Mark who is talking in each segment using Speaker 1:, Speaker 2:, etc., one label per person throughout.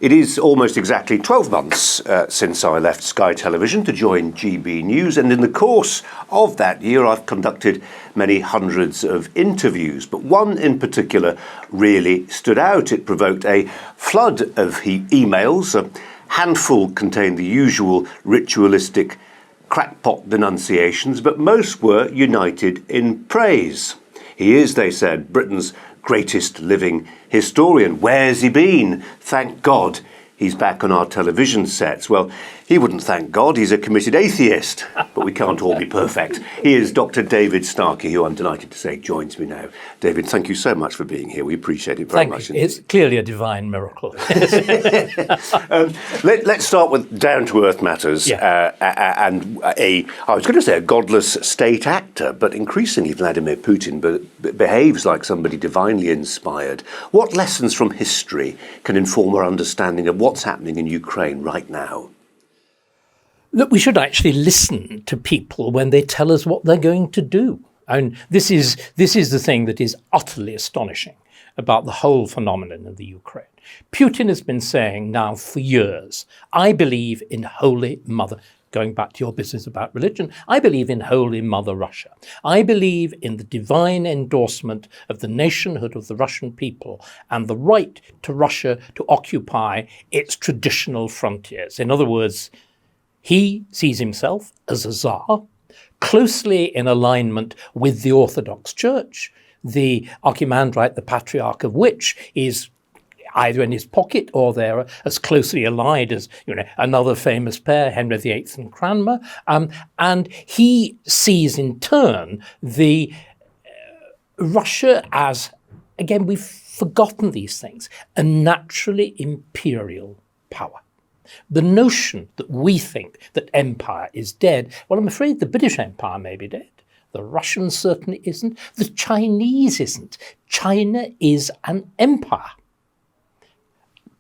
Speaker 1: It is almost exactly 12 months since I left Sky Television to join GBNews, and in the course of that year I've conducted many hundreds of interviews, but one in particular really stood out. It provoked a flood of emails. A handful contained the usual ritualistic crackpot denunciations, but most were united in praise. He is, they said, Britain's greatest living historian. Where's he been? Thank God he's back on our television sets. Well, he wouldn't thank God. He's a committed atheist, but we can't all be perfect. He is Dr. David Starkey, who I'm delighted to say joins me now. David, thank you so much for being here. We appreciate it very much.
Speaker 2: Thank you. It's clearly a divine miracle.
Speaker 1: Let's start with down-to-earth matters and I was going to say a godless state actor, but increasingly Vladimir Putin behaves like somebody divinely inspired. What lessons from history can inform our understanding of what's happening in Ukraine right now?
Speaker 2: Look, we should actually listen to people when they tell us what they're going to do. And this is the thing that is utterly astonishing about the whole phenomenon of the Ukraine. Putin has been saying now for years, I believe in Holy Mother, going back to your business about religion, I believe in Holy Mother Russia. I believe in the divine endorsement of the nationhood of the Russian people and the right to Russia to occupy its traditional frontiers. In other words, he sees himself as a Tsar, closely in alignment with the Orthodox Church, the Archimandrite, the Patriarch of which is either in his pocket or they're as closely allied as another famous pair, Henry VIII and Cranmer. And he sees in turn the Russia as, again, we've forgotten these things, a naturally imperial power. The notion that we think that empire is dead, well, I'm afraid the British Empire may be dead. The Russian certainly isn't. The Chinese isn't. China is an empire.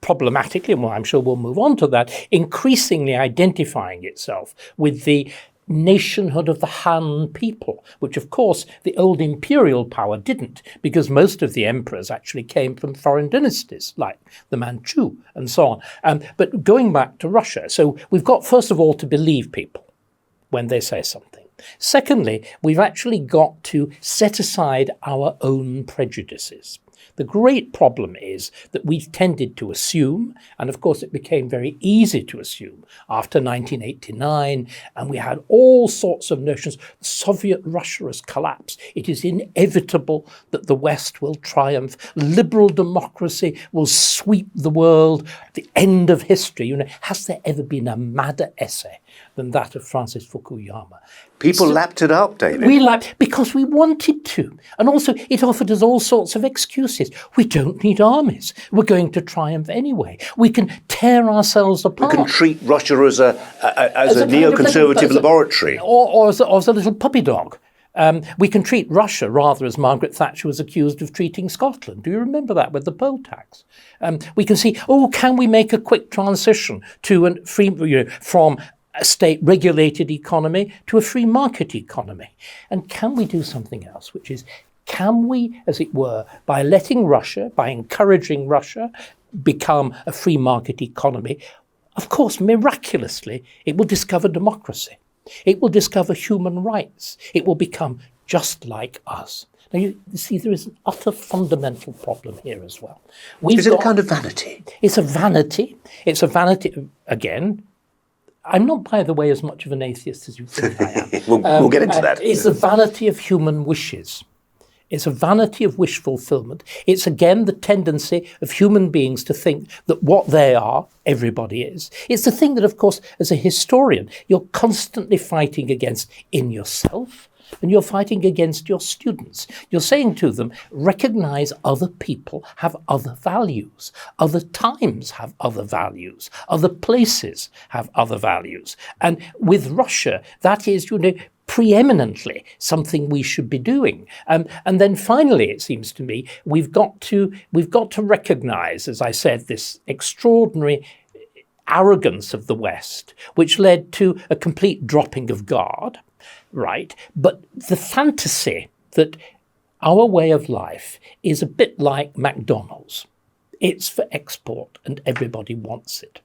Speaker 2: Problematically, and I'm sure we'll move on to that, increasingly identifying itself with the nationhood of the Han people, which of course the old imperial power didn't, because most of the emperors actually came from foreign dynasties like the Manchu and so on. But going back to Russia, so we've got first of all to believe people when they say something. Secondly, we've actually got to set aside our own prejudices. The great problem is that we've tended to assume, and of course it became very easy to assume after 1989, and we had all sorts of notions. Soviet Russia has collapsed. It is inevitable that the West will triumph. Liberal democracy will sweep the world. The end of history. Has there ever been a madder essay than that of Francis Fukuyama?
Speaker 1: People lapped it up, David.
Speaker 2: We lapped because we wanted to. And also it offered us all sorts of excuses. We don't need armies. We're going to triumph anyway. We can tear ourselves apart.
Speaker 1: We can treat Russia as a neoconservative laboratory.
Speaker 2: Or as a little puppy dog. We can treat Russia rather as Margaret Thatcher was accused of treating Scotland. Do you remember that with the poll tax? We can see, can we make a quick transition to a free, from a state-regulated economy to a free market economy? And can we do something else, which is, can we, as it were, by letting Russia, by encouraging Russia, become a free market economy, of course, miraculously, it will discover democracy. It will discover human rights. It will become just like us. Now, you see, there is an utter fundamental problem here as well.
Speaker 1: Is it a kind of vanity?
Speaker 2: It's a vanity. It's a vanity, again. I'm not, by the way, as much of an atheist as you think I am.
Speaker 1: We'll get into that.
Speaker 2: It's the vanity of human wishes. It's a vanity of wish fulfillment. It's, again, the tendency of human beings to think that what they are, everybody is. It's the thing that, of course, as a historian, you're constantly fighting against in yourself, and you're fighting against your students. You're saying to them, recognize other people have other values. Other times have other values. Other places have other values. And with Russia, that is, preeminently something we should be doing. And then finally, it seems to me, we've got to recognize, as I said, this extraordinary arrogance of the West, which led to a complete dropping of guard, right? But the fantasy that our way of life is a bit like McDonald's. It's for export and everybody wants it.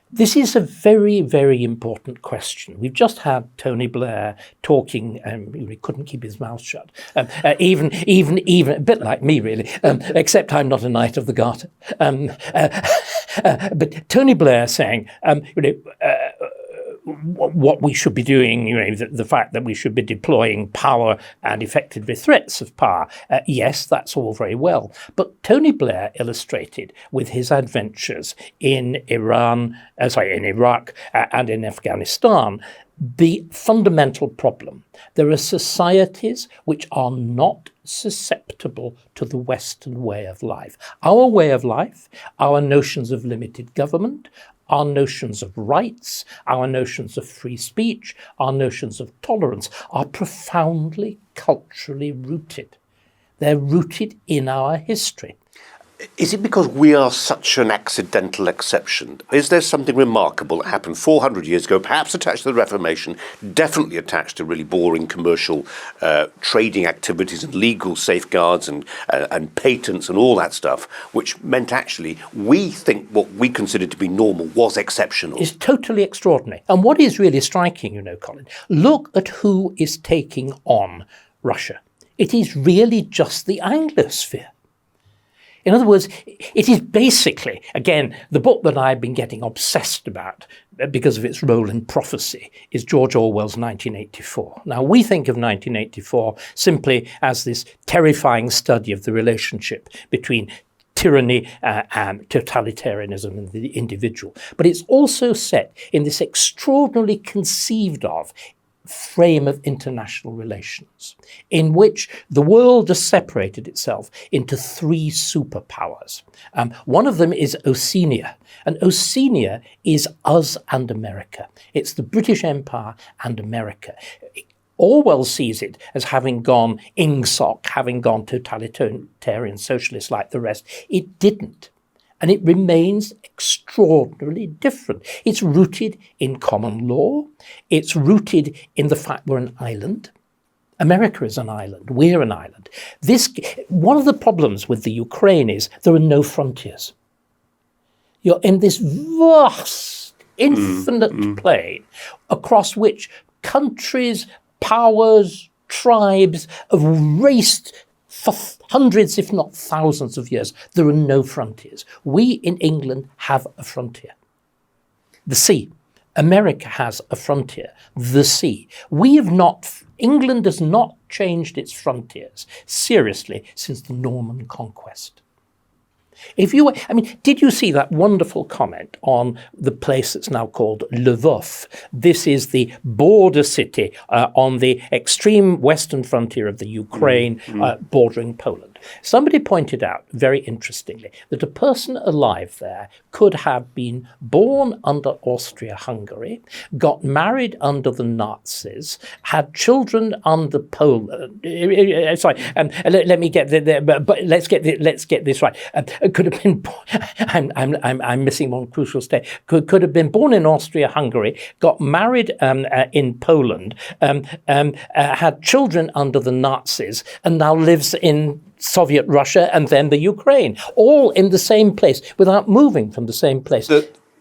Speaker 2: This is a very, very important question. We've just had Tony Blair talking, he couldn't keep his mouth shut, even a bit like me, really, except I'm not a Knight of the Garter. But Tony Blair saying, what we should be doing, the fact that we should be deploying power and effectively threats of power. Yes, that's all very well. But Tony Blair illustrated with his adventures in Iraq and in Afghanistan, the fundamental problem. There are societies which are not susceptible to the Western way of life. Our way of life, our notions of limited government, our notions of rights, our notions of free speech, our notions of tolerance are profoundly culturally rooted. They're rooted in our history.
Speaker 1: Is it because we are such an accidental exception? Is there something remarkable that happened 400 years ago, perhaps attached to the Reformation, definitely attached to really boring commercial trading activities and legal safeguards and patents and all that stuff, which meant actually we think what we considered to be normal was exceptional?
Speaker 2: It's totally extraordinary. And what is really striking, Colin, look at who is taking on Russia. It is really just the Anglosphere. In other words, it is basically, again, the book that I've been getting obsessed about because of its role in prophecy is George Orwell's 1984. Now, we think of 1984 simply as this terrifying study of the relationship between tyranny and totalitarianism and the individual. But it's also set in this extraordinarily conceived of frame of international relations in which the world has separated itself into three superpowers. One of them is Oceania, and Oceania is us and America. It's the British Empire and America. Orwell sees it as having gone INGSOC, having gone totalitarian socialist like the rest. It didn't. And it remains extraordinarily different. It's rooted in common law. It's rooted in the fact we're an island. America is an island. We're an island. One of the problems with the Ukraine is there are no frontiers. You're in this vast, infinite plain across which countries, powers, tribes have raced for hundreds, if not thousands of years. There are no frontiers. We in England have a frontier. The sea. America has a frontier. The sea. England has not changed its frontiers seriously since the Norman conquest. Did you see that wonderful comment on the place that's now called Lvov? This is the border city on the extreme western frontier of the Ukraine, bordering Poland. Somebody pointed out, very interestingly, that a person alive there could have been born under Austria-Hungary, got married under the Nazis, had children under Poland. Let me get there, but let's get this right. Could have been. I'm missing one crucial step. Could have been born in Austria-Hungary, got married in Poland, had children under the Nazis, and now lives in Soviet Russia and then the Ukraine, all in the same place without moving from the same place.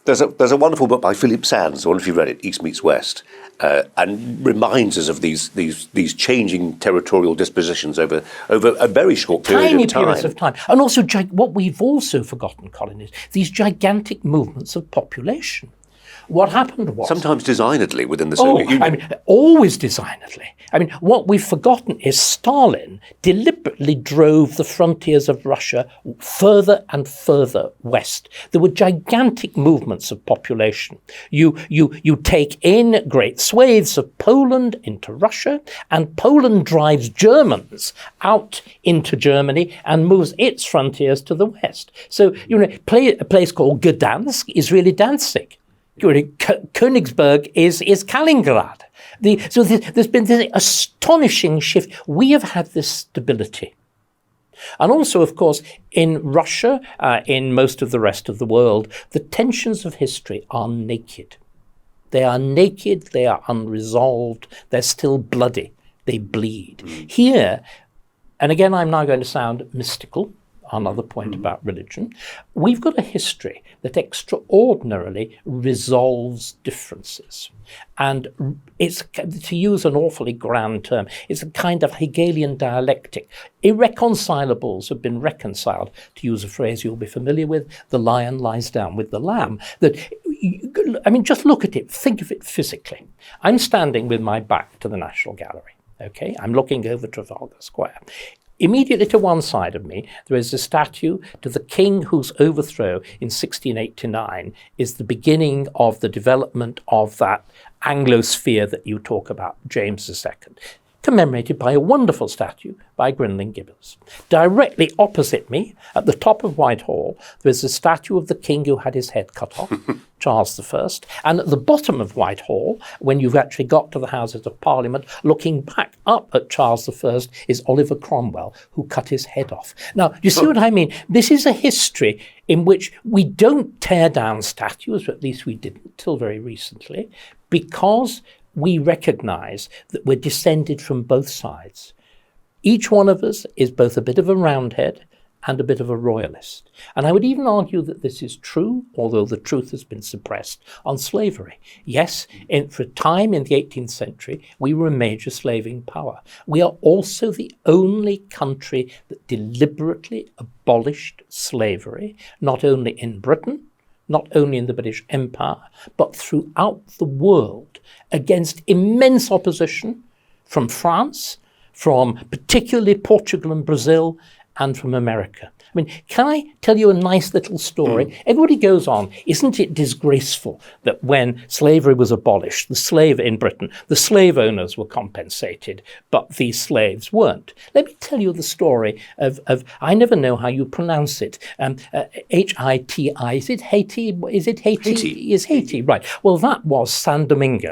Speaker 1: There's a wonderful book by Philip Sands, I wonder if you've read it, East Meets West, and reminds us of these changing territorial dispositions over a very short period of time.
Speaker 2: Tiny periods of time. And also what we've also forgotten, Colin, is these gigantic movements of population. What happened was...
Speaker 1: Sometimes designedly within the Soviet Union.
Speaker 2: Always designedly. What we've forgotten is Stalin deliberately drove the frontiers of Russia further and further west. There were gigantic movements of population. You take in great swathes of Poland into Russia, and Poland drives Germans out into Germany and moves its frontiers to the west. So, a place called Gdansk is really Danzig. Königsberg is Kaliningrad. So there's been this astonishing shift. We have had this stability. And also, of course, in Russia, in most of the rest of the world, the tensions of history are naked. They are naked, they are unresolved, they're still bloody, they bleed. Here, and again, I'm now going to sound mystical, another point about religion. We've got a history that extraordinarily resolves differences. And it's, to use an awfully grand term, it's a kind of Hegelian dialectic. Irreconcilables have been reconciled, to use a phrase you'll be familiar with, the lion lies down with the lamb. Just look at it, think of it physically. I'm standing with my back to the National Gallery, okay? I'm looking over Trafalgar Square. Immediately to one side of me, there is a statue to the king whose overthrow in 1689 is the beginning of the development of that Anglosphere that you talk about, James II, commemorated by a wonderful statue by Grinling Gibbons. Directly opposite me, at the top of Whitehall, there is a statue of the king who had his head cut off, Charles I. And at the bottom of Whitehall, when you've actually got to the Houses of Parliament, looking back up at Charles I is Oliver Cromwell, who cut his head off. Now, do you see what I mean? This is a history in which we don't tear down statues, or at least we didn't till very recently, because we recognise that we're descended from both sides. Each one of us is both a bit of a Roundhead and a bit of a royalist. And I would even argue that this is true, although the truth has been suppressed, on slavery. Yes, for a time in the 18th century, we were a major slaving power. We are also the only country that deliberately abolished slavery, not only in Britain, not only in the British Empire, but throughout the world, against immense opposition from France, from particularly Portugal and Brazil, and from America. I mean, can I tell you a nice little story? Everybody goes on, isn't it disgraceful that when slavery was abolished, the slave in Britain, the slave owners were compensated, but these slaves weren't? Let me tell you the story of I never know how you pronounce it, H-I-T-I, is it Haiti? Is it Haiti?
Speaker 1: Haiti.
Speaker 2: Is Haiti, right. Well, that was Saint-Domingue,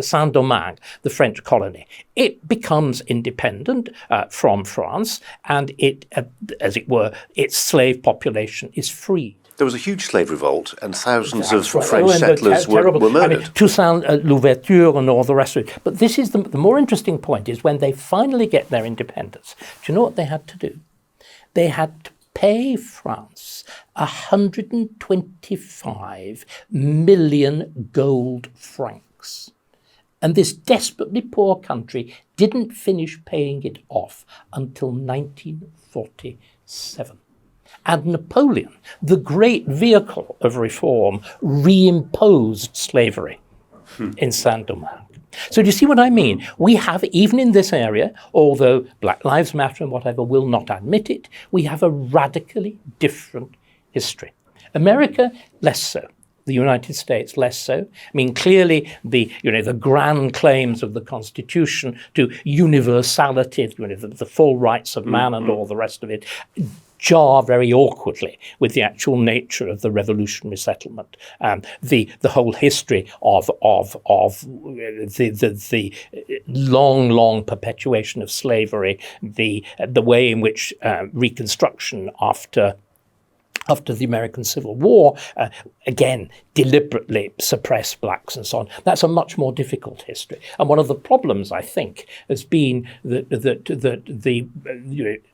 Speaker 2: Saint-Domingue, the French colony. It becomes independent from France, and it, as it were, its slave population is free.
Speaker 1: There was a huge slave revolt, and thousands of French settlers were murdered.
Speaker 2: Toussaint Louverture and all the rest of it. But this is the more interesting point is when they finally get their independence, do you know what they had to do? They had to pay France 125 million gold francs. And this desperately poor country didn't finish paying it off until 1947. And Napoleon, the great vehicle of reform, reimposed slavery in Saint-Domingue. So do you see what I mean? We have, even in this area, although Black Lives Matter and whatever will not admit it, we have a radically different history. America, less so. The United States, less so. I mean, clearly the grand claims of the Constitution to universality, the full rights of man and all the rest of it, jar very awkwardly with the actual nature of the revolutionary settlement, the whole history of the long perpetuation of slavery, the way in which Reconstruction after the American Civil War, again, deliberately suppressed blacks and so on. That's a much more difficult history. And one of the problems, I think, has been that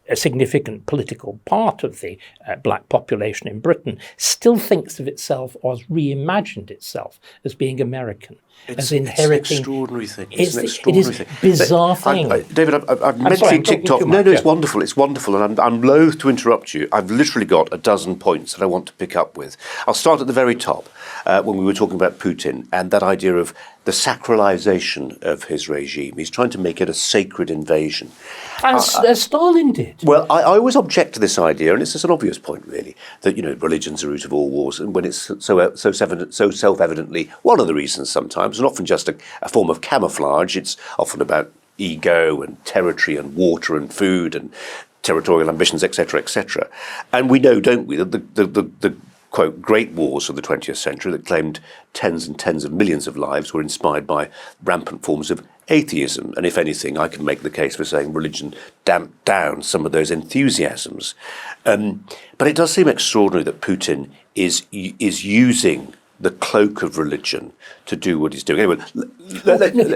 Speaker 2: a significant political part of the black population in Britain still thinks of itself or has reimagined itself as being American.
Speaker 1: It's an extraordinary thing. It's an extraordinary thing.
Speaker 2: Bizarre thing.
Speaker 1: David, I've mentioned TikTok. No, it's wonderful. It's wonderful, and I'm loath to interrupt you. I've literally got a dozen points that I want to pick up with. I'll start at the very top, when we were talking about Putin and that idea of the sacralization of his regime. He's trying to make it a sacred invasion.
Speaker 2: As Stalin did.
Speaker 1: Well, I always object to this idea, and it's just an obvious point, really, that religion's the root of all wars, and when it's so self-evidently one of the reasons sometimes, and often just a form of camouflage. It's often about ego and territory and water and food and territorial ambitions, etc., etc. And we know, don't we, that the quote, great wars of the 20th century that claimed tens and tens of millions of lives were inspired by rampant forms of atheism. And if anything, I can make the case for saying religion damped down some of those enthusiasms. But it does seem extraordinary that Putin is using the cloak of religion to do what he's doing. Anyway,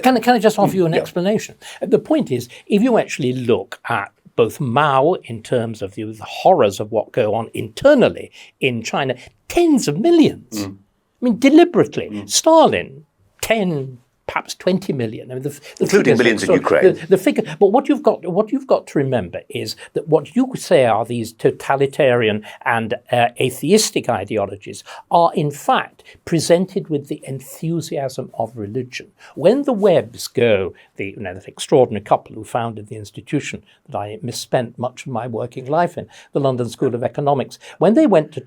Speaker 2: can I just offer you an explanation? The point is, if you actually look at both Mao, in terms of the horrors of what go on internally in China, tens of millions. I mean, deliberately. Stalin, 10, perhaps 20 million. I mean,
Speaker 1: including millions in Ukraine.
Speaker 2: The figure, but what you've got to remember is that what you say are these totalitarian and atheistic ideologies are in fact presented with the enthusiasm of religion. When the Webbs go, that extraordinary couple who founded the institution that I misspent much of my working life in, the London School of Economics, when they went to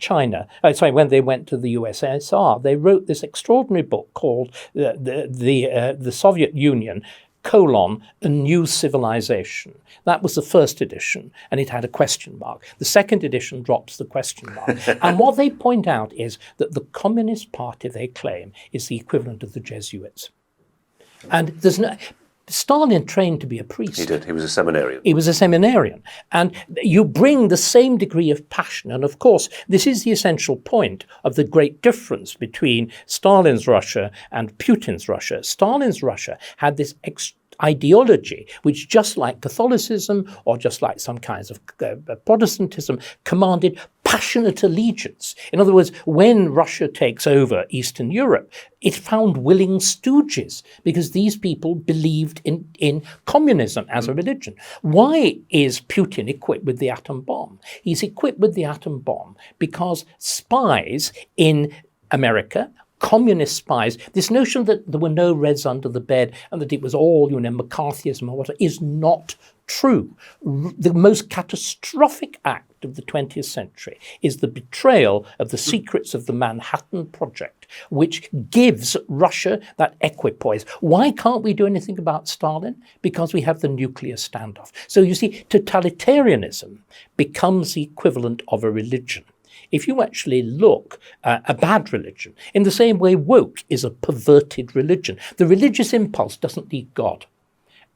Speaker 2: when they went to the USSR, they wrote this extraordinary book called the Soviet Union, A New Civilization. That was the first edition, and it had a question mark. The second edition drops the question mark. And what they point out is that the Communist Party, they claim, is the equivalent of the Jesuits. And Stalin trained to be a priest.
Speaker 1: He did. He was a seminarian.
Speaker 2: He was a seminarian. And you bring the same degree of passion. And of course, this is the essential point of the great difference between Stalin's Russia and Putin's Russia. Stalin's Russia had this ideology which, just like Catholicism or just like some kinds of Protestantism, commanded passionate allegiance. In other words, when Russia takes over Eastern Europe, it found willing stooges because these people believed in communism as a religion. Why is Putin equipped with the atom bomb? He's equipped with the atom bomb because spies in America, communist spies, this notion that there were no Reds under the bed and that it was all, McCarthyism or whatever, is not true. The most catastrophic act of the 20th century is the betrayal of the secrets of the Manhattan Project, which gives Russia that equipoise. Why can't we do anything about Stalin? Because we have the nuclear standoff. So you see, totalitarianism becomes the equivalent of a religion. If you actually look at a bad religion, in the same way woke is a perverted religion, the religious impulse doesn't need God.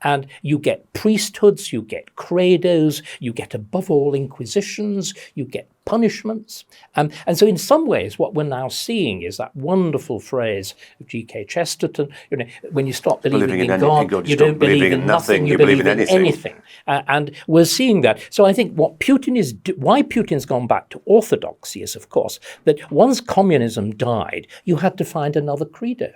Speaker 2: And you get priesthoods, you get credos, you get above all inquisitions, you get punishments. And so in some ways what we're now seeing is that wonderful phrase of G.K. Chesterton, when you stop believing in God, you don't believe in nothing, you believe in anything. And we're seeing that. So I think what why Putin's gone back to orthodoxy is, of course, that once communism died, you had to find another credo.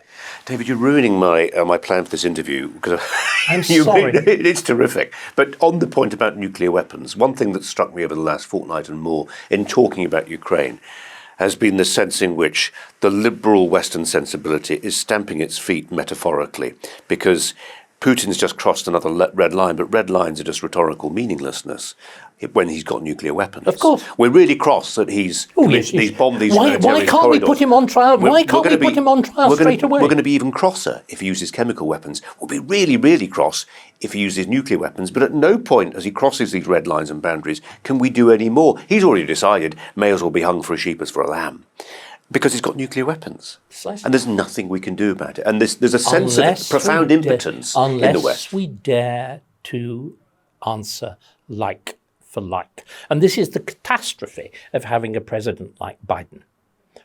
Speaker 1: David, you're ruining my plan for this interview because
Speaker 2: I'm sorry.
Speaker 1: It's terrific. But on the point about nuclear weapons, one thing that struck me over the last fortnight and more in talking about Ukraine has been the sense in which the liberal Western sensibility is stamping its feet metaphorically, because Putin's just crossed another red line, but red lines are just rhetorical meaninglessness when he's got nuclear weapons.
Speaker 2: Of course.
Speaker 1: We're really cross that he's bombed these military
Speaker 2: Why can't
Speaker 1: corridors.
Speaker 2: we put him on trial? Why can't we put him on trial straight away?
Speaker 1: We're going to be even crosser if he uses chemical weapons. We'll be really, really cross if he uses nuclear weapons. But at no point as he crosses these red lines and boundaries can we do any more. He's already decided may as well be hung for a sheep as for a lamb, because he's got nuclear weapons. Precisely. And there's nothing we can do about it. And there's a sense of profound impotence in the West.
Speaker 2: Unless we dare to answer like for like. And this is the catastrophe of having a president like Biden,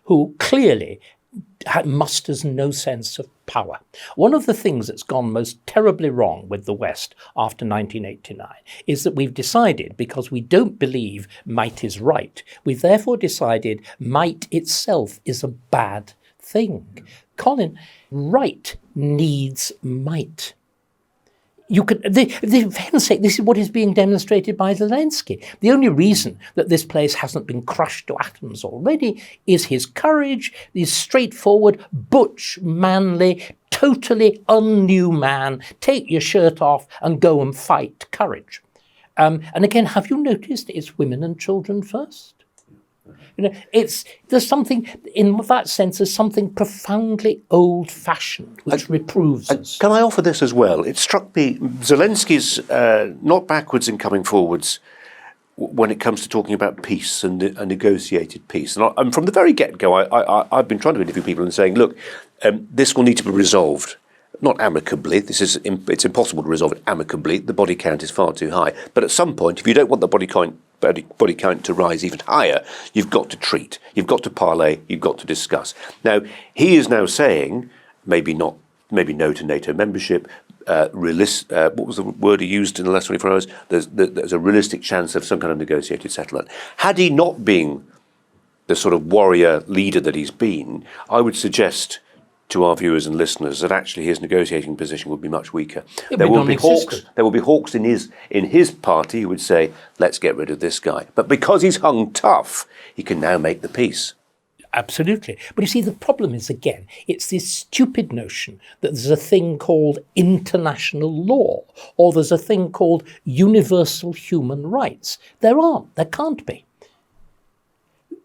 Speaker 2: who clearly musters no sense of power. One of the things that's gone most terribly wrong with the West after 1989 is that we've decided, because we don't believe might is right, we've therefore decided might itself is a bad thing. Colin, right needs might. For heaven's sake, this is what is being demonstrated by Zelensky. The only reason that this place hasn't been crushed to atoms already is his courage, his straightforward, butch, manly, totally unnew man, take your shirt off and go and fight courage. And again, have you noticed it's women and children first? There's something, in that sense, there's something profoundly old-fashioned which reproves us.
Speaker 1: Can I offer this as well? It struck me, Zelensky's not backwards in coming forwards when it comes to talking about peace and negotiated peace. And from the very get-go, I've been trying to interview people and saying, look, this will need to be resolved. Not amicably. It's impossible to resolve it amicably. The body count is far too high. But at some point, if you don't want the body count to rise even higher, you've got to treat. You've got to parley. You've got to discuss. Now, he is now saying, maybe not maybe no to NATO membership. What was the word he used in the last 24 hours? There's a realistic chance of some kind of negotiated settlement. Had he not been the sort of warrior leader that he's been, I would suggest to our viewers and listeners that actually his negotiating position would be much weaker. There will be hawks in his party who would say, let's get rid of this guy. But because he's hung tough, he can now make the peace.
Speaker 2: Absolutely. But you see, the problem is, again, it's this stupid notion that there's a thing called international law, or there's a thing called universal human rights. There aren't. There can't be.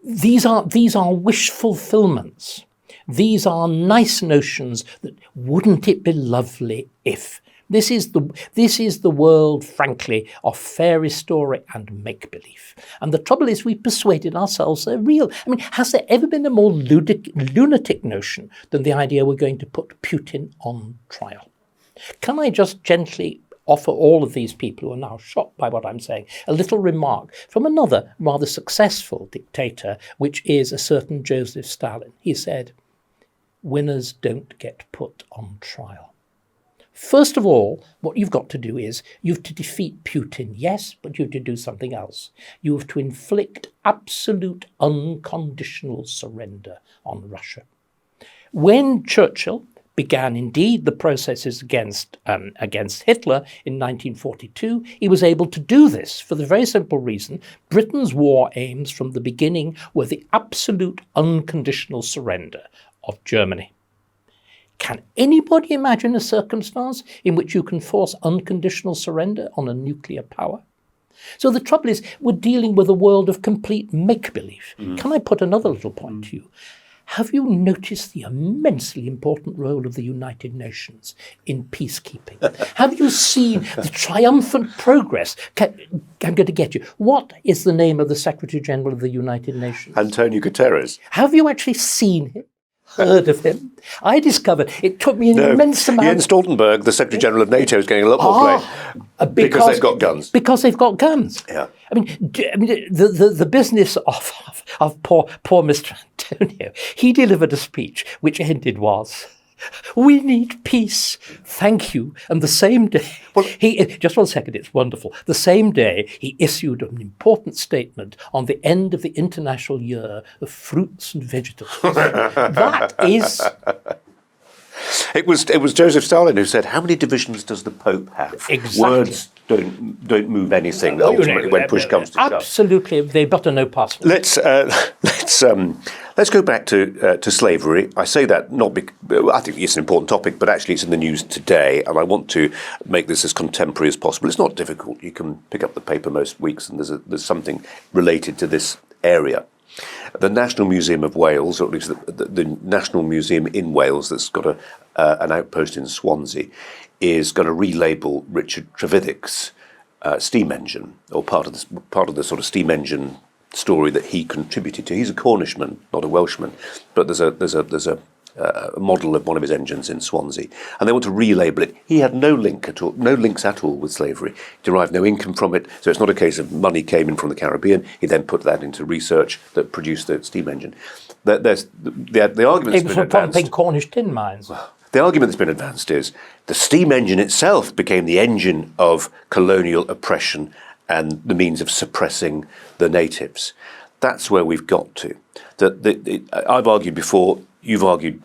Speaker 2: These are wish fulfillments. These are nice notions that wouldn't it be lovely if. This is the world, frankly, of fairy story and make-believe. And the trouble is we've persuaded ourselves they're real. I mean, has there ever been a more lunatic notion than the idea we're going to put Putin on trial? Can I just gently offer all of these people who are now shocked by what I'm saying a little remark from another rather successful dictator, which is a certain Joseph Stalin. He said, winners don't get put on trial. First of all, what you've got to do is you have to defeat Putin, yes, but you have to do something else. You have to inflict absolute unconditional surrender on Russia. When Churchill began indeed the processes against Hitler in 1942, he was able to do this for the very simple reason Britain's war aims from the beginning were the absolute unconditional surrender of Germany. Can anybody imagine a circumstance in which you can force unconditional surrender on a nuclear power? So the trouble is, we're dealing with a world of complete make-believe. Can I put another little point to you? Have you noticed the immensely important role of the United Nations in peacekeeping? Have you seen the triumphant progress? I'm going to get you. What is the name of the Secretary General of the United Nations?
Speaker 1: Antonio Guterres.
Speaker 2: Have you actually seen him? Heard of him? I discovered it took me an immense amount.
Speaker 1: Jens Stoltenberg, the Secretary General of NATO, is getting a lot more play because they've got guns.
Speaker 2: Because they've got guns.
Speaker 1: Yeah.
Speaker 2: I mean, the business of poor Mr. Antonio. He delivered a speech which ended was, "We need peace. Thank you." And the same day, just one second, it's wonderful. The same day, he issued an important statement on the end of the International Year of Fruits and Vegetables. That is...
Speaker 1: It was Joseph Stalin who said, "How many divisions does the Pope have?"
Speaker 2: Exactly.
Speaker 1: Words don't move anything. Ultimately, when push comes to shove.
Speaker 2: Absolutely, they butter no pass.
Speaker 1: Let's go back to slavery. I say that not because I think it's an important topic, but actually it's in the news today, and I want to make this as contemporary as possible. It's not difficult. You can pick up the paper most weeks, and there's something related to this area. The National Museum of Wales, or at least the National Museum in Wales that's got an outpost in Swansea, is going to relabel Richard Trevithick's steam engine, or part of the sort of steam engine story that he contributed to. He's a Cornishman, not a Welshman, but there's a model of one of his engines in Swansea, and they want to relabel it. He had no links at all with slavery. He derived no income from it, so it's not a case of money came in from the Caribbean. He then put that into research that produced the steam engine. There's the argument that's been advanced.
Speaker 2: Big Cornish tin mines.
Speaker 1: The argument that's been advanced is the steam engine itself became the engine of colonial oppression and the means of suppressing the natives. That's where we've got to. I've argued before. You've argued,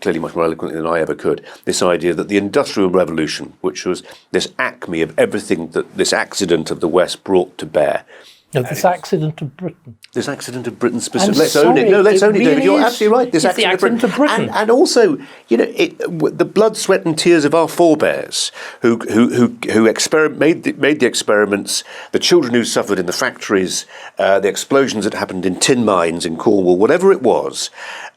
Speaker 1: clearly much more eloquently than I ever could, this idea that the Industrial Revolution, which was this acme of everything that this accident of the West brought to bear.
Speaker 2: No, this accident of Britain.
Speaker 1: This accident of Britain specifically. Let's own it. No, let's own it, David. You're absolutely right. This accident of Britain. And also, the blood, sweat and tears of our forebears who made the experiments, the children who suffered in the factories, the explosions that happened in tin mines in Cornwall, whatever it was,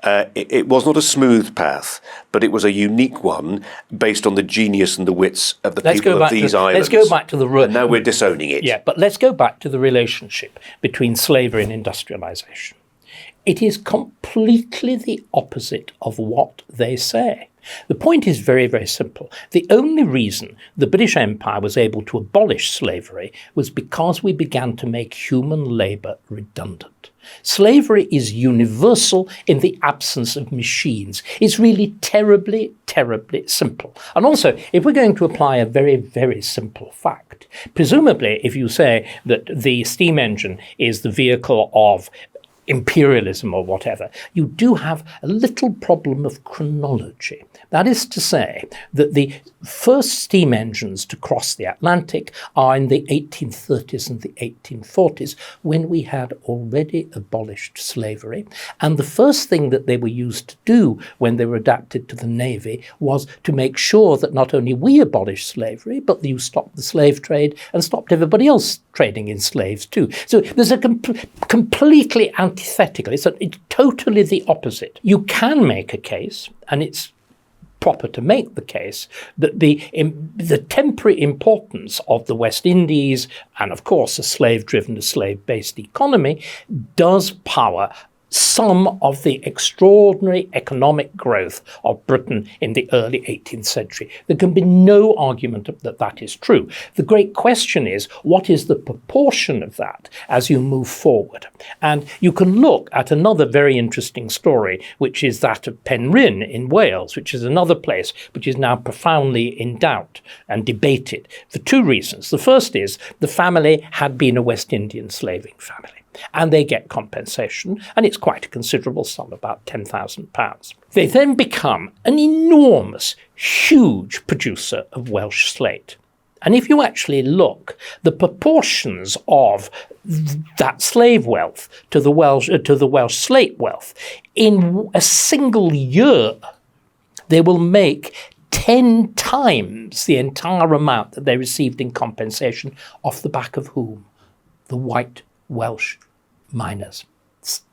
Speaker 1: it was not a smooth path, but it was a unique one based on the genius and the wits of the people of these islands.
Speaker 2: Let's go back to the root.
Speaker 1: And now we're disowning it.
Speaker 2: Yeah, but let's go back to the relationship between slavery and industrialization. It is completely the opposite of what they say. The point is very, very simple. The only reason the British Empire was able to abolish slavery was because we began to make human labour redundant. Slavery is universal in the absence of machines. It's really terribly, terribly simple. And also, if we're going to apply a very, very simple fact, presumably if you say that the steam engine is the vehicle of imperialism or whatever, you do have a little problem of chronology. That is to say that the first steam engines to cross the Atlantic are in the 1830s and the 1840s, when we had already abolished slavery. And the first thing that they were used to do when they were adapted to the Navy was to make sure that not only we abolished slavery, but you stopped the slave trade and stopped everybody else trading in slaves too. So there's a completely antithetical, it's totally the opposite. You can make a case, and it's proper to make the case, that the temporary importance of the West Indies, and of course a slave-driven, a slave-based economy, does power some of the extraordinary economic growth of Britain in the early 18th century. There can be no argument that that is true. The great question is, what is the proportion of that as you move forward? And you can look at another very interesting story, which is that of Penryn in Wales, which is another place which is now profoundly in doubt and debated for two reasons. The first is the family had been a West Indian slaving family, and they get compensation, and it's quite a considerable sum, about £10,000. They then become an enormous, huge producer of Welsh slate. And if you actually look, the proportions of that slave wealth to the Welsh slate wealth, in a single year, they will make 10 times the entire amount that they received in compensation, off the back of whom? The white Welsh miners,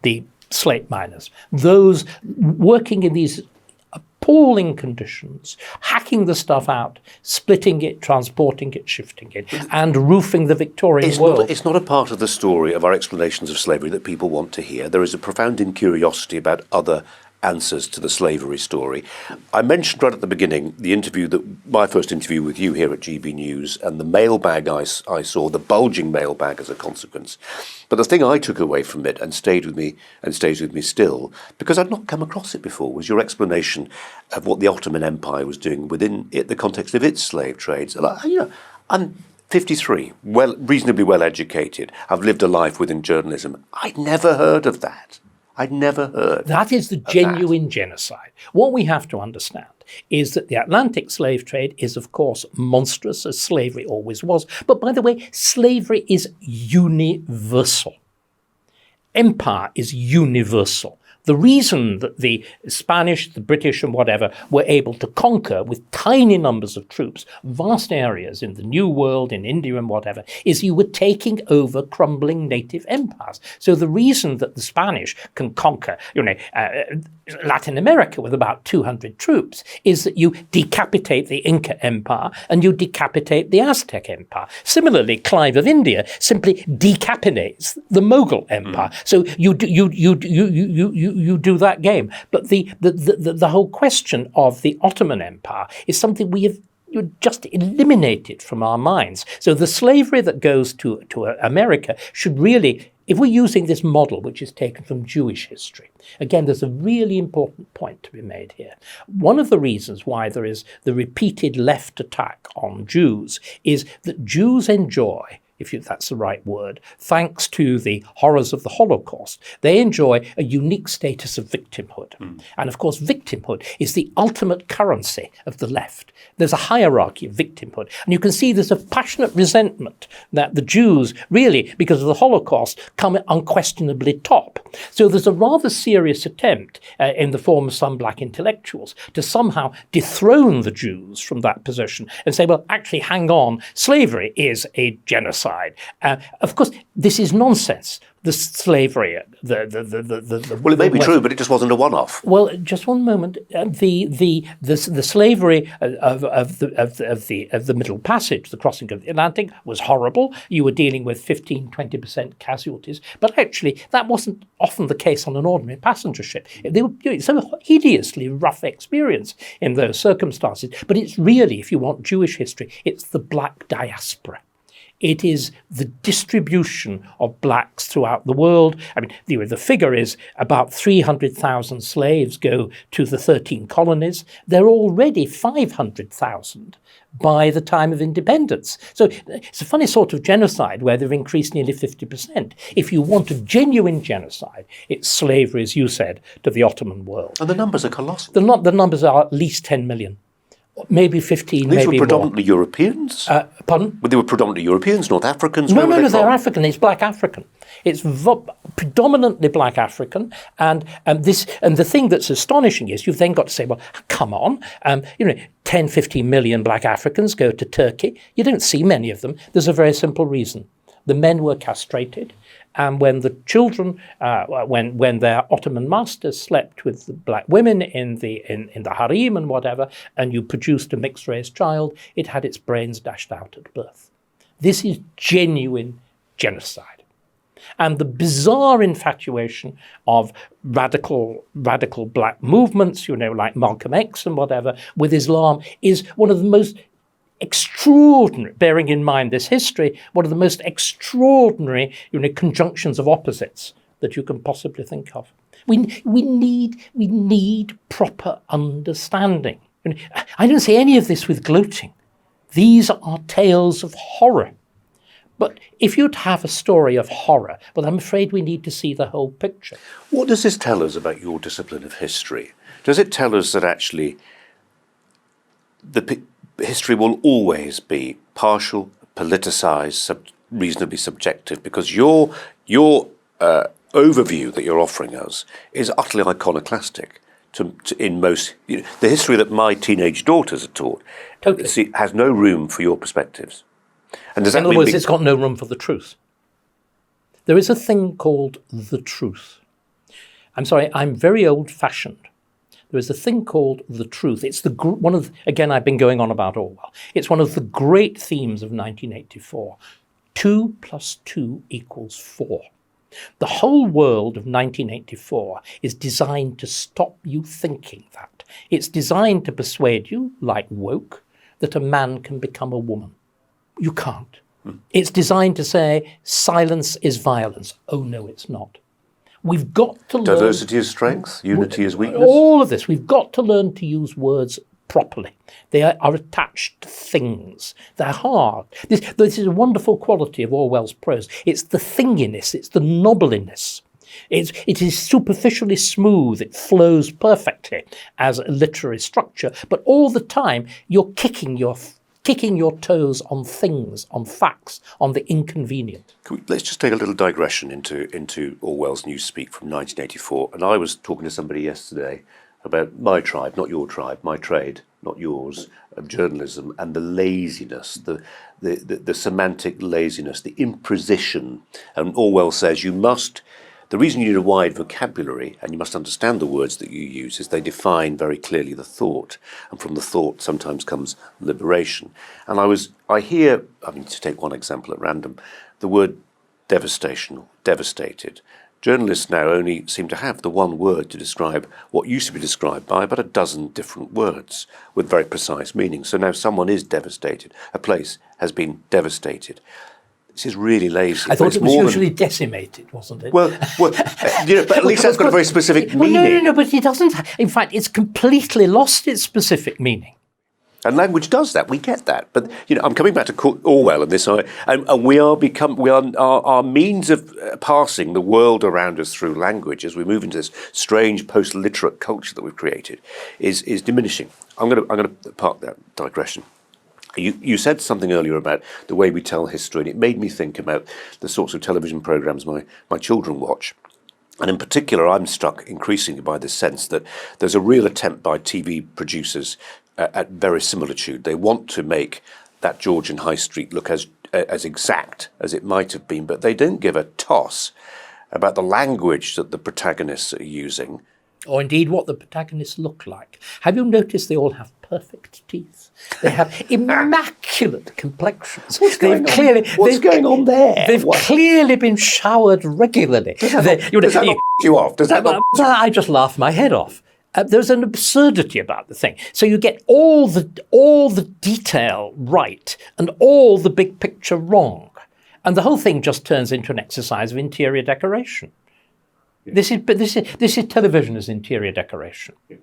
Speaker 2: the slate miners, those working in these appalling conditions, hacking the stuff out, splitting it, transporting it, shifting it, and roofing the Victorian world.
Speaker 1: It's not a part of the story of our explanations of slavery that people want to hear. There is a profound incuriosity about other answers to the slavery story. I mentioned right at the beginning my first interview with you here at GB News, and the mailbag I saw, the bulging mailbag as a consequence. But the thing I took away from it and stayed with me and stays with me still, because I'd not come across it before, was your explanation of what the Ottoman Empire was doing within the context of its slave trades. And I'm 53, reasonably well educated. I've lived a life within journalism. I'd never heard of that. I'd never heard.
Speaker 2: That is the genuine genocide. What we have to understand is that the Atlantic slave trade is, of course, monstrous, as slavery always was. But by the way, slavery is universal. Empire is universal. The reason that the Spanish, the British and whatever were able to conquer with tiny numbers of troops vast areas in the New World, in India and whatever, is you were taking over crumbling native empires. So the reason that the Spanish can conquer, Latin America with about 200 troops is that you decapitate the Inca Empire and you decapitate the Aztec Empire. Similarly, Clive of India simply decapitates the Mughal Empire. So you do that game. But the whole question of the Ottoman Empire is something we have just eliminated from our minds. So the slavery that goes to America should really, if we're using this model, which is taken from Jewish history, again, there's a really important point to be made here. One of the reasons why there is the repeated left attack on Jews is that Jews enjoy, if that's the right word, thanks to the horrors of the Holocaust, they enjoy a unique status of victimhood. And of course, victimhood is the ultimate currency of the left. There's a hierarchy of victimhood. And you can see there's a passionate resentment that the Jews really, because of the Holocaust, come unquestionably top. So there's a rather serious attempt in the form of some black intellectuals to somehow dethrone the Jews from that position and say, well, actually, hang on, slavery is a genocide. genocide. Of course, this is nonsense. The slavery,
Speaker 1: Well, it may be true, but it just wasn't a one-off.
Speaker 2: Well, just one moment. The slavery of the Middle Passage, the crossing of the Atlantic, was horrible. You were dealing with 15-20% casualties, but actually that wasn't often the case on an ordinary passenger ship. They were doing so hideously rough experience in those circumstances. But it's really, if you want Jewish history, it's the black diaspora. It is the distribution of blacks throughout the world. I mean, the figure is about 300,000 slaves go to the 13 colonies. There are already 500,000 by the time of independence. So it's a funny sort of genocide where they've increased nearly 50%. If you want a genuine genocide, it's slavery, as you said, to the Ottoman world.
Speaker 1: And the numbers are colossal.
Speaker 2: The numbers are at least 10 million. Maybe 15,
Speaker 1: These
Speaker 2: maybe
Speaker 1: were predominantly
Speaker 2: more.
Speaker 1: Europeans?
Speaker 2: Pardon?
Speaker 1: Well, they were predominantly Europeans, North Africans?
Speaker 2: No,
Speaker 1: Where were they
Speaker 2: they're
Speaker 1: from?
Speaker 2: African. It's black African. It's predominantly black African. And the thing that's astonishing is you've then got to say, well, come on, 10, 15 million black Africans go to Turkey. You don't see many of them. There's a very simple reason. The men were castrated. And when the children, when their Ottoman masters slept with the black women in the harem and whatever, and you produced a mixed-race child, it had its brains dashed out at birth. This is genuine genocide. And the bizarre infatuation of radical black movements, like Malcolm X and whatever, with Islam is one of the most extraordinary, bearing in mind this history, one of the most extraordinary conjunctions of opposites that you can possibly think of. We need proper understanding. I don't say any of this with gloating. These are tales of horror. But if you'd have a story of horror, well, I'm afraid we need to see the whole picture.
Speaker 1: What does this tell us about your discipline of history? Does it tell us that actually history will always be partial, politicised, reasonably subjective? Because your overview that you're offering us is utterly iconoclastic. In most, the history that my teenage daughters are taught
Speaker 2: Totally.
Speaker 1: Has no room for your perspectives. And does that
Speaker 2: In other
Speaker 1: mean
Speaker 2: words, it's got no room for the truth. There is a thing called the truth. I'm sorry, I'm very old-fashioned. There is a thing called the truth. It's again, I've been going on about Orwell. It's one of the great themes of 1984. 2 + 2 = 4. The whole world of 1984 is designed to stop you thinking that. It's designed to persuade you, like woke, that a man can become a woman. You can't. It's designed to say silence is violence. Oh, no, it's not. We've got to learn...
Speaker 1: Diversity is strength, unity is weakness?
Speaker 2: All of this. We've got to learn to use words properly. They are attached to things. They're hard. This is a wonderful quality of Orwell's prose. It's the thinginess. It's the knobbliness. It is superficially smooth. It flows perfectly as a literary structure. But all the time, you're kicking your toes on things, on facts, on the inconvenient.
Speaker 1: Let's just take a little digression into Orwell's Newspeak from 1984. And I was talking to somebody yesterday about my tribe, not your tribe, my trade, not yours, of journalism, and the laziness, the semantic laziness, the imprecision. And Orwell says the reason you need a wide vocabulary and you must understand the words that you use is they define very clearly the thought, and from the thought sometimes comes liberation. And I hear, to take one example at random, the word devastation, or devastated. Journalists now only seem to have the one word to describe what used to be described by about a dozen different words with very precise meaning. So now someone is devastated. A place has been devastated. This is really lazy.
Speaker 2: I thought it was usually decimated, wasn't it?
Speaker 1: Well, but at least that's got a very specific meaning.
Speaker 2: No, but it doesn't. In fact, it's completely lost its specific meaning.
Speaker 1: And language does that. We get that. But I'm coming back to Orwell and this. And our means of passing the world around us through language as we move into this strange post-literate culture that we've created is diminishing. I'm going to park that digression. You said something earlier about the way we tell history, and it made me think about the sorts of television programmes my children watch. And in particular, I'm struck increasingly by this sense that there's a real attempt by TV producers at verisimilitude. They want to make that Georgian high street look as as exact as it might have been, but they don't give a toss about the language that the protagonists are using.
Speaker 2: Or indeed what the protagonists look like. Have you noticed they all have perfect teeth? They have immaculate complexions.
Speaker 1: What's going on there?
Speaker 2: They've clearly been showered regularly.
Speaker 1: Does that not you off? Does that not?
Speaker 2: I just laugh my head off. There's an absurdity about the thing. So you get all the detail right and all the big picture wrong. And the whole thing just turns into an exercise of interior decoration. Yeah. This is television as interior decoration. Yeah.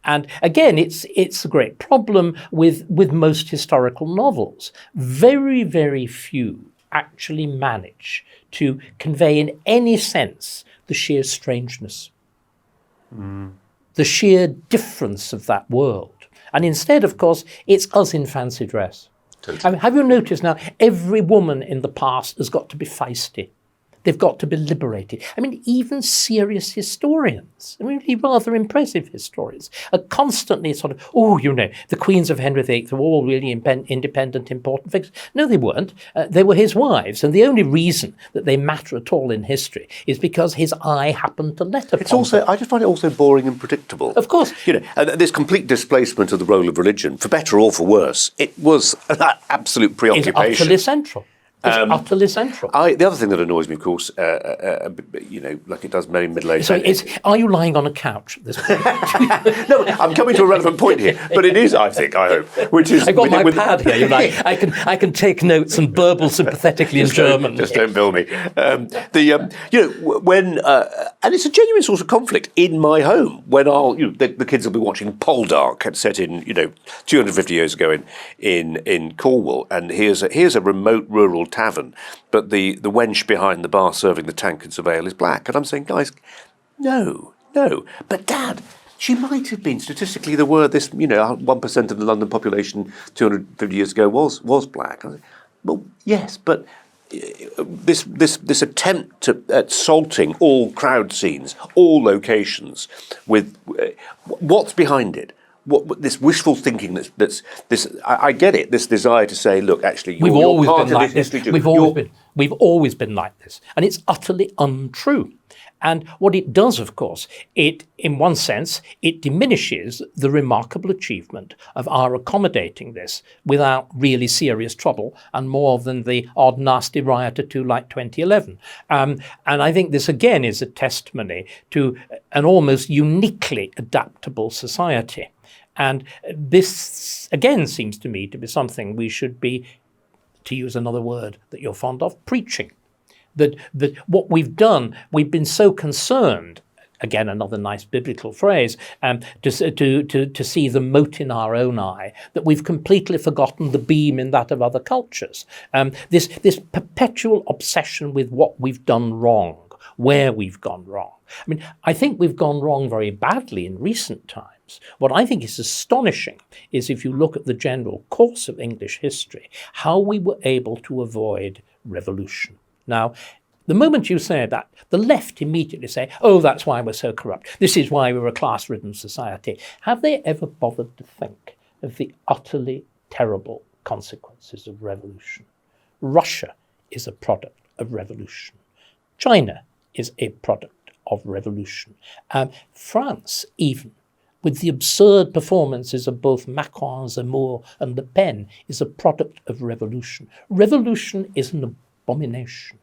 Speaker 2: And again, it's a great problem with most historical novels. Very, very few actually manage to convey in any sense the sheer strangeness, the sheer difference of that world. And instead, of course, it's us in fancy dress. Totally. I mean, have you noticed now, every woman in the past has got to be feisty. They've got to be liberated. I mean, even serious historians, I mean, really rather impressive historians, are constantly sort of, the queens of Henry VIII were all really independent, important figures. No, they weren't. They were his wives. And the only reason that they matter at all in history is because his eye happened to let upon them.
Speaker 1: I just find it also boring and predictable.
Speaker 2: Of course.
Speaker 1: This complete displacement of the role of religion, for better or for worse, it was an absolute preoccupation.
Speaker 2: It's utterly central. It's utterly central.
Speaker 1: The other thing that annoys me, of course, like it does many middle-aged...
Speaker 2: So are you lying on a couch at this point?
Speaker 1: No, I'm coming to a relevant point here, but it is, I hope, which is...
Speaker 2: I've got my pad here, I can take notes and burble sympathetically in German.
Speaker 1: Just don't bill me. And it's a genuine source of conflict in my home when the kids will be watching Poldark, set in 250 years ago in Cornwall, and here's a remote rural tavern, but the wench behind the bar serving the tankards of ale is black. And I'm saying, guys, no. But Dad, she might have been. Statistically, there were 1% of the London population 250 years ago was black. I was like, well, yes, but this attempt at salting all crowd scenes, all locations, with what's behind it? What this wishful thinking that's this I get it, this desire to say, look, actually
Speaker 2: we've always been like this. We've always been like this, and it's utterly untrue. And what it does, of course, in one sense, it diminishes the remarkable achievement of our accommodating this without really serious trouble and more than the odd nasty riot or two like 2011. And I think this again is a testimony to an almost uniquely adaptable society. And this, again, seems to me to be something we should be, to use another word that you're fond of, preaching. That what we've done, we've been so concerned, again, another nice biblical phrase, to see the mote in our own eye, that we've completely forgotten the beam in that of other cultures. This perpetual obsession with what we've done wrong, where we've gone wrong. I mean, I think we've gone wrong very badly in recent times. What I think is astonishing is if you look at the general course of English history, how we were able to avoid revolution. Now, the moment you say that, the left immediately say, oh, that's why we're so corrupt. This is why we're a class-ridden society. Have they ever bothered to think of the utterly terrible consequences of revolution? Russia is a product of revolution. China is a product of revolution. France, even, with the absurd performances of both Macron, Zemmour, and Le Pen, is a product of revolution. Revolution is an abomination.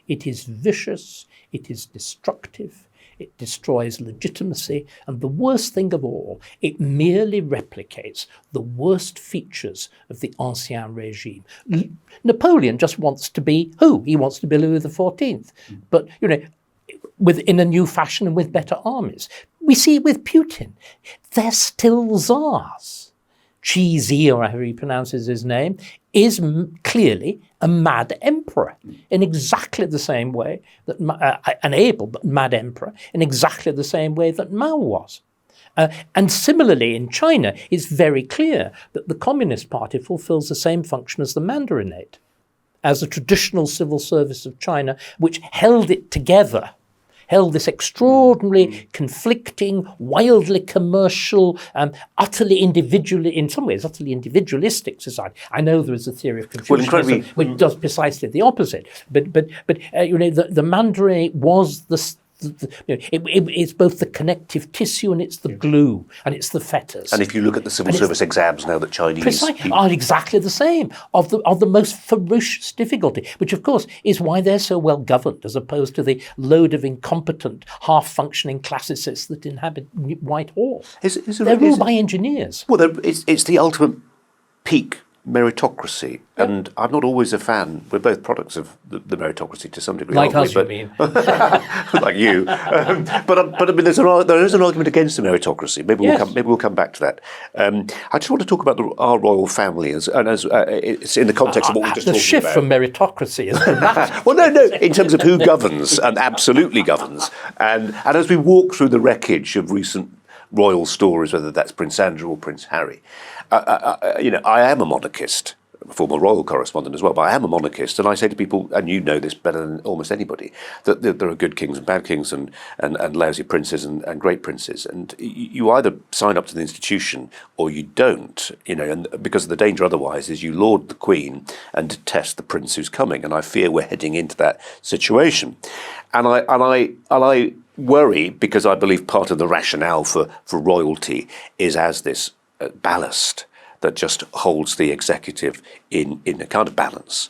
Speaker 2: It is vicious, it is destructive, it destroys legitimacy, and the worst thing of all, it merely replicates the worst features of the Ancien Regime. Napoleon just wants to be who? He wants to be Louis XIV. But, in a new fashion and with better armies. We see it with Putin. They're still czars. Xi, or however he pronounces his name, is clearly a mad emperor in exactly the same way that an able but mad emperor in exactly the same way that Mao was. And similarly in China, it's very clear that the Communist Party fulfills the same function as the Mandarinate, as a traditional civil service of China, which held it together held this extraordinarily conflicting, wildly commercial, utterly individual, in some ways, utterly individualistic society. I know there is a theory of Confucianism which does precisely the opposite. But the Mandarin was it's both the connective tissue and it's the glue and it's the fetters.
Speaker 1: And if you look at the civil service exams now that Chinese
Speaker 2: are exactly the same, of the most ferocious difficulty, which of course is why they're so well governed as opposed to the load of incompetent, half-functioning classicists that inhabit Whitehall. They're ruled by engineers.
Speaker 1: Well, it's the ultimate peak meritocracy, and I'm not always a fan. We're both products of the meritocracy to some degree.
Speaker 2: Like us, you mean?
Speaker 1: Like you. But I mean, there is an argument against the meritocracy. Maybe we'll come back to that. I just want to talk about our royal family as it's in the context of what we're just talking about.
Speaker 2: The shift from meritocracy is dramatic.
Speaker 1: Well, no, in terms of who governs and absolutely governs, and as we walk through the wreckage of recent royal stories, whether that's Prince Andrew or Prince Harry. I am a monarchist, a former royal correspondent as well, but I am a monarchist, and I say to people, and you know this better than almost anybody, that there are good kings and bad kings and lousy princes and great princes, and you either sign up to the institution or you don't, and because the danger otherwise is you laud the Queen and detest the prince who's coming, and I fear we're heading into that situation, and I worry, because I believe part of the rationale for royalty is as this ballast that just holds the executive in a kind of balance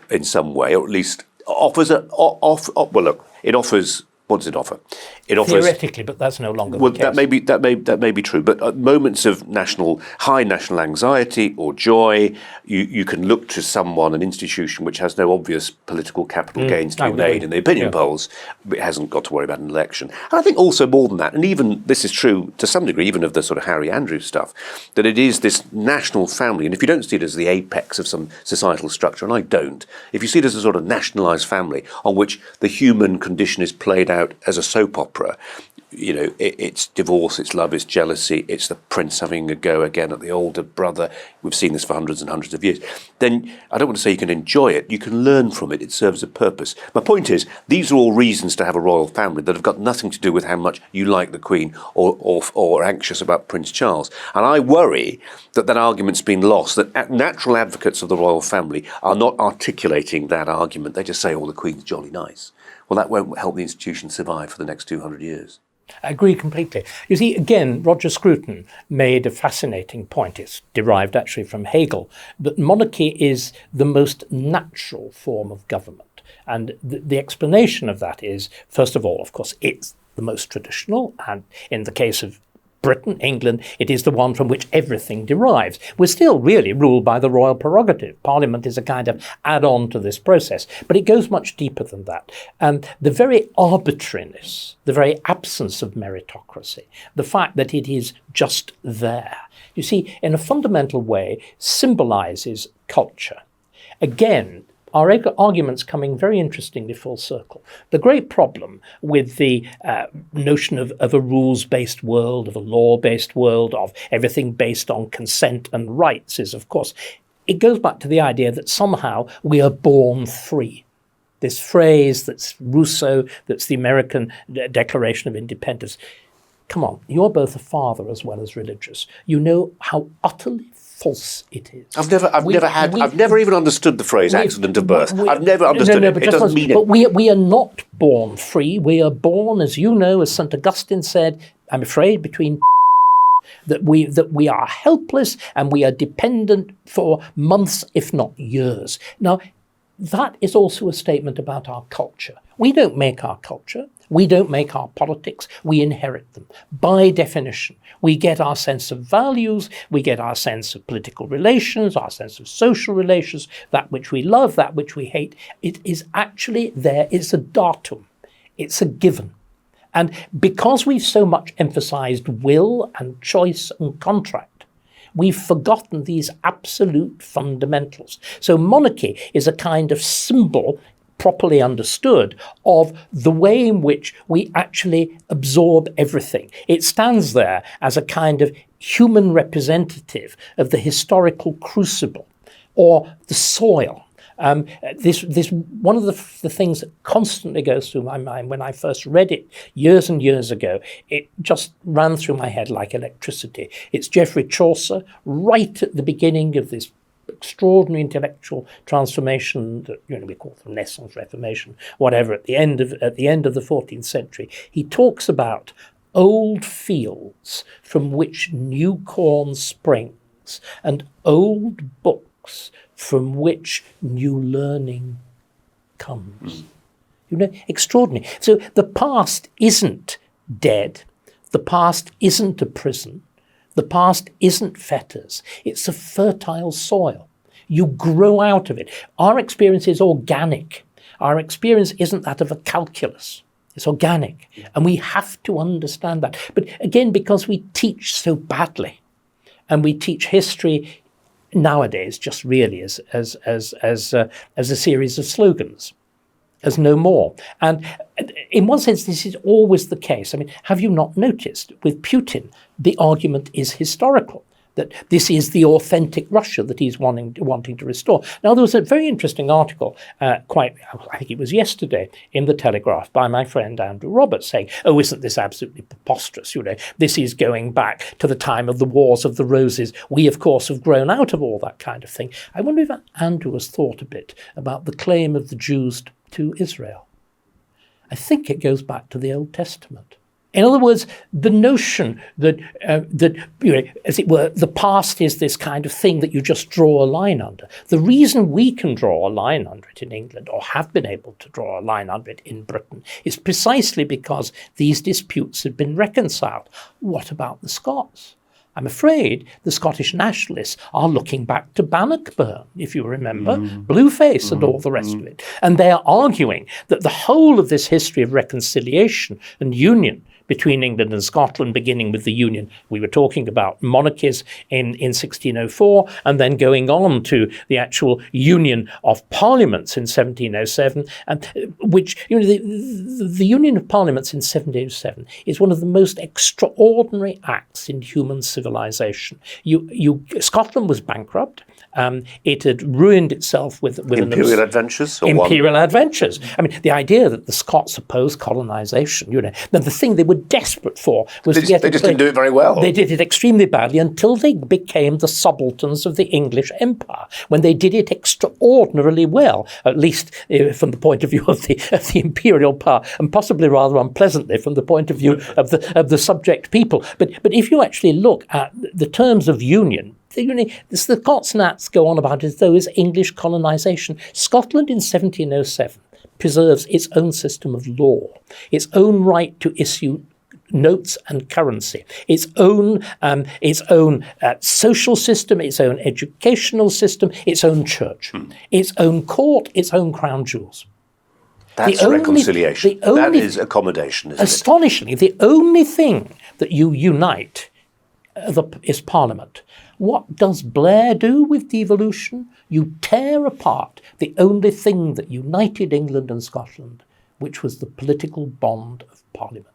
Speaker 1: in some way, or at least offers it offers. What does it offer? It offers
Speaker 2: theoretically, but that's no longer
Speaker 1: well.
Speaker 2: The case.
Speaker 1: That may be true. But at moments of high national anxiety or joy, you can look to someone, an institution which has no obvious political capital gains to be made in the opinion polls. It hasn't got to worry about an election. And I think also more than that, and even this is true to some degree, even of the sort of Harry Andrew stuff, that it is this national family. And if you don't see it as the apex of some societal structure, and I don't, if you see it as a sort of nationalised family on which the human condition is played out as a soap opera, it's divorce, it's love, it's jealousy, it's the prince having a go again at the older brother. We've seen this for hundreds and hundreds of years. Then I don't want to say you can enjoy it, you can learn from it, it serves a purpose. My point is, these are all reasons to have a royal family that have got nothing to do with how much you like the Queen or anxious about Prince Charles. And I worry that argument's been lost, that natural advocates of the royal family are not articulating that argument. They just say, the Queen's jolly nice. Well, that won't help the institution survive for the next 200 years.
Speaker 2: I agree completely. You see, again, Roger Scruton made a fascinating point. It's derived actually from Hegel, that monarchy is the most natural form of government. And the explanation of that is, first of all, of course, it's the most traditional. And in the case of Britain, England, it is the one from which everything derives. We're still really ruled by the royal prerogative. Parliament is a kind of add-on to this process, but it goes much deeper than that. And the very arbitrariness, the very absence of meritocracy, the fact that it is just there, you see, in a fundamental way, symbolizes culture. Again, our argument's coming very interestingly full circle. The great problem with the notion of a rules-based world, of a law-based world, of everything based on consent and rights is, of course, it goes back to the idea that somehow we are born free. This phrase that's Rousseau, that's the American Declaration of Independence. Come on, you're both a father as well as religious. You know how utterly false it is.
Speaker 1: I've never even understood the phrase accident of birth. I've never understood it. It doesn't mean it.
Speaker 2: But we are not born free. We are born, as you know, as St. Augustine said, I'm afraid, between that we are helpless and we are dependent for months, if not years. Now, that is also a statement about our culture. We don't make our culture. We don't make our politics. We inherit them. By definition, we get our sense of values, we get our sense of political relations, our sense of social relations, that which we love, that which we hate. It is actually there. It's a datum. It's a given. And because we've so much emphasized will and choice and contract, we've forgotten these absolute fundamentals. So monarchy is a kind of symbol, properly understood, of the way in which we actually absorb everything. It stands there as a kind of human representative of the historical crucible or the soil This one of the things that constantly goes through my mind when I first read it years and years ago. It just ran through my head like electricity. It's Geoffrey Chaucer right at the beginning of this extraordinary intellectual transformation that we call the Renaissance, Reformation, whatever. At the end of the 14th century, he talks about old fields from which new corn springs, and old books from which new learning comes. Extraordinary. So the past isn't dead. The past isn't a prison. The past isn't fetters. It's a fertile soil. You grow out of it. Our experience is organic. Our experience isn't that of a calculus. It's organic. And we have to understand that. But again, because we teach so badly, and we teach history nowadays just really as a series of slogans, as no more. And in one sense, this is always the case. I mean, have you not noticed with Putin, the argument is historical, that this is the authentic Russia that he's wanting to restore. Now, there was a very interesting article, I think it was yesterday, in the Telegraph by my friend Andrew Roberts saying, oh, isn't this absolutely preposterous? This is going back to the time of the Wars of the Roses. We, of course, have grown out of all that kind of thing. I wonder if Andrew has thought a bit about the claim of the Jews to Israel. I think it goes back to the Old Testament. In other words, the notion that, as it were, the past is this kind of thing that you just draw a line under. The reason we can draw a line under it in England, or have been able to draw a line under it in Britain, is precisely because these disputes had been reconciled. What about the Scots? I'm afraid the Scottish nationalists are looking back to Bannockburn, if you remember, Blueface and all the rest of it. And they are arguing that the whole of this history of reconciliation and union between England and Scotland, beginning with the union. We were talking about monarchies in 1604, and then going on to the actual union of parliaments in 1707, and which, the union of parliaments in 1707 is one of the most extraordinary acts in human civilization. Scotland was bankrupt. It had ruined itself with
Speaker 1: imperial adventures.
Speaker 2: Imperial adventures. I mean, the idea that the Scots opposed colonisation, the thing they were desperate for was
Speaker 1: they just didn't do it very well.
Speaker 2: They did it extremely badly until they became the subalterns of the English Empire, when they did it extraordinarily well, at least from the point of view of the imperial power, and possibly rather unpleasantly from the point of view of the subject people. But if you actually look at the terms of union, the Scots Nats go on about it as though it's English colonisation. Scotland in 1707 preserves its own system of law, its own right to issue notes and currency, its own social system, its own educational system, its own church, its own court, its own crown jewels.
Speaker 1: That's reconciliation. That is accommodation, isn't it?
Speaker 2: Astonishingly, the only thing that you unite is Parliament. What does Blair do with devolution? You tear apart the only thing that united England and Scotland, which was the political bond of Parliament.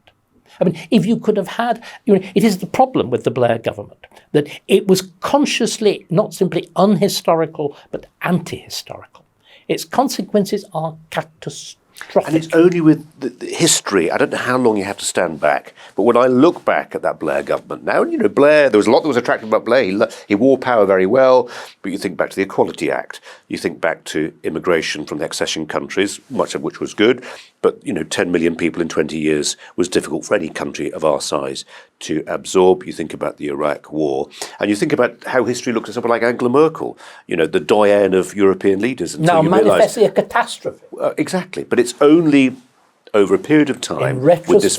Speaker 2: I mean, if you could have had, it is the problem with the Blair government, that it was consciously not simply unhistorical, but anti-historical. Its consequences are catastrophic.
Speaker 1: And it's only with the history. I don't know how long you have to stand back, but when I look back at that Blair government now, Blair, there was a lot that was attractive about Blair. He wore power very well, but you think back to the Equality Act, you think back to immigration from the accession countries, much of which was good, but 10 million people in 20 years was difficult for any country of our size to absorb. You think about the Iraq War, and you think about how history looked at someone like Angela Merkel, the doyenne of European leaders.
Speaker 2: Now manifestly a catastrophe.
Speaker 1: Exactly, but it's only over a period of time with this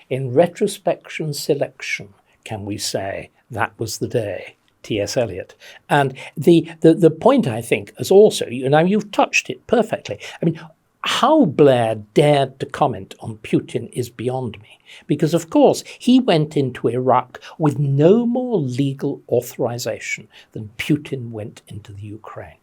Speaker 2: In retrospection selection, can we say that was the day? T.S. Eliot. And the point, I think, is also, you've touched it perfectly. I mean, how Blair dared to comment on Putin is beyond me, because, of course, he went into Iraq with no more legal authorization than Putin went into the Ukraine.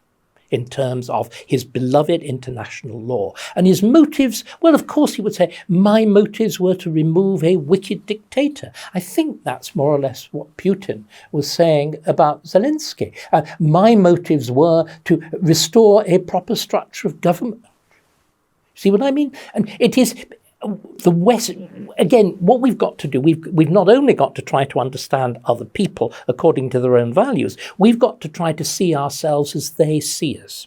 Speaker 2: in terms of his beloved international law. And his motives, well, of course, he would say, my motives were to remove a wicked dictator. I think that's more or less what Putin was saying about Zelensky. My motives were to restore a proper structure of government. See what I mean? And it is the West, again, what we've got to do, we've not only got to try to understand other people according to their own values, we've got to try to see ourselves as they see us.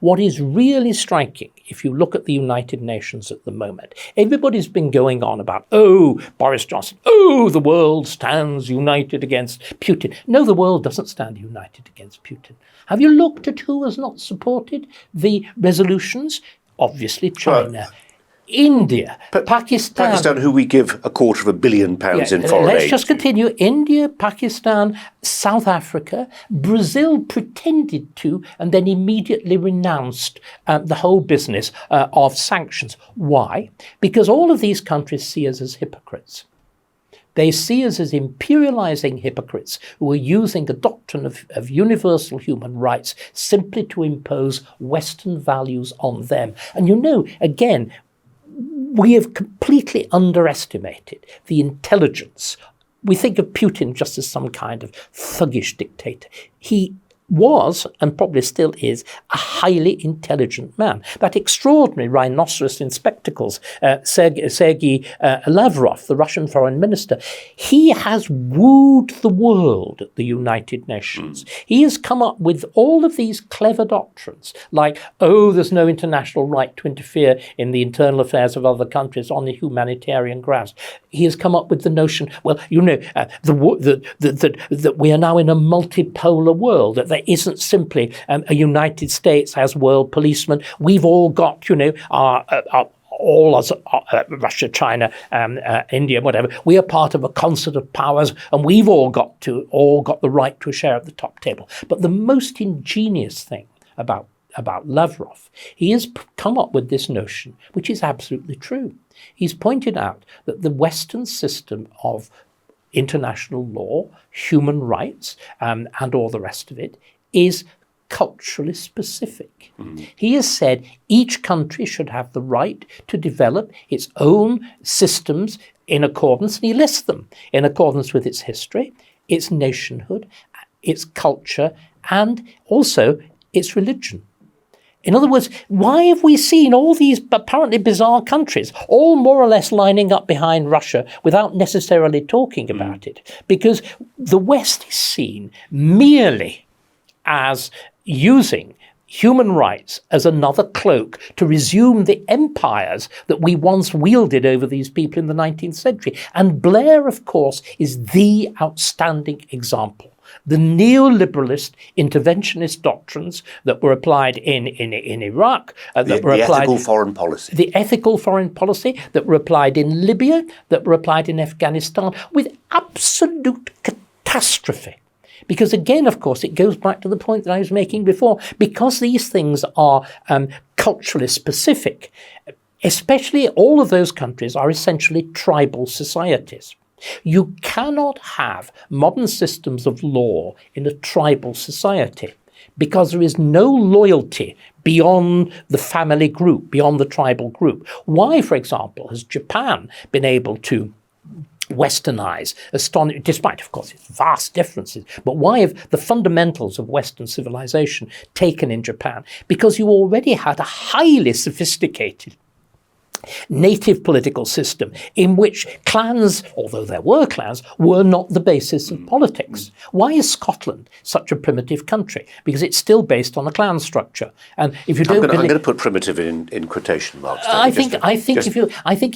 Speaker 2: What is really striking, if you look at the United Nations at the moment, everybody's been going on about, oh, Boris Johnson, oh, the world stands united against Putin. No, the world doesn't stand united against Putin. Have you looked at who has not supported the resolutions? Obviously, China. India, Pakistan,
Speaker 1: who we give £250 million in foreign aid.
Speaker 2: Let's just continue. India, Pakistan, South Africa, Brazil pretended to and then immediately renounced the whole business of sanctions. Why? Because all of these countries see us as hypocrites. They see us as imperializing hypocrites who are using the doctrine of universal human rights simply to impose Western values on them. And you know, again, we have completely underestimated the intelligence. We think of Putin just as some kind of thuggish dictator. He was, and probably still is, a highly intelligent man. That extraordinary rhinoceros in spectacles, Sergei Lavrov, the Russian foreign minister, he has wooed the world at the United Nations. He has come up with all of these clever doctrines, like, oh, there's no international right to interfere in the internal affairs of other countries on the humanitarian grounds. He has come up with the notion, well, you know, that we are now in a multipolar world, that there isn't simply a United States as world policeman. We've all got, you know, all as Russia, China, India, whatever. We are part of a concert of powers, and we've all got the right to a share at the top table. But the most ingenious thing about Lavrov, he has come up with this notion, which is absolutely true. He's pointed out that the Western system of international law, human rights, and all the rest of it is culturally specific. He has said each country should have the right to develop its own systems in accordance, and he lists them, in accordance with its history, its nationhood, its culture, and also its religion. In other words, why have we seen all these apparently bizarre countries all more or less lining up behind Russia without necessarily talking about it? Because the West is seen merely as using human rights as another cloak to resume the empires that we once wielded over these people in the 19th century. And Blair, of course, is the outstanding example. The neoliberalist interventionist doctrines that were applied in Iraq,
Speaker 1: ethical foreign policy.
Speaker 2: The ethical foreign policy that were applied in Libya, that were applied in Afghanistan, with absolute catastrophe. Because again, of course, it goes back to the point that I was making before. Because these things are culturally specific, especially all of those countries are essentially tribal societies. You cannot have modern systems of law in a tribal society because there is no loyalty beyond the family group, beyond the tribal group. Why, for example, has Japan been able to westernize, despite, of course, its vast differences, but why have the fundamentals of Western civilization taken in Japan? Because you already had a highly sophisticated native political system in which clans, although there were clans, were not the basis of politics. Why is Scotland such a primitive country? Because it's still based on a clan structure. And if you don't,
Speaker 1: I'm going to put primitive in quotation marks.
Speaker 2: I think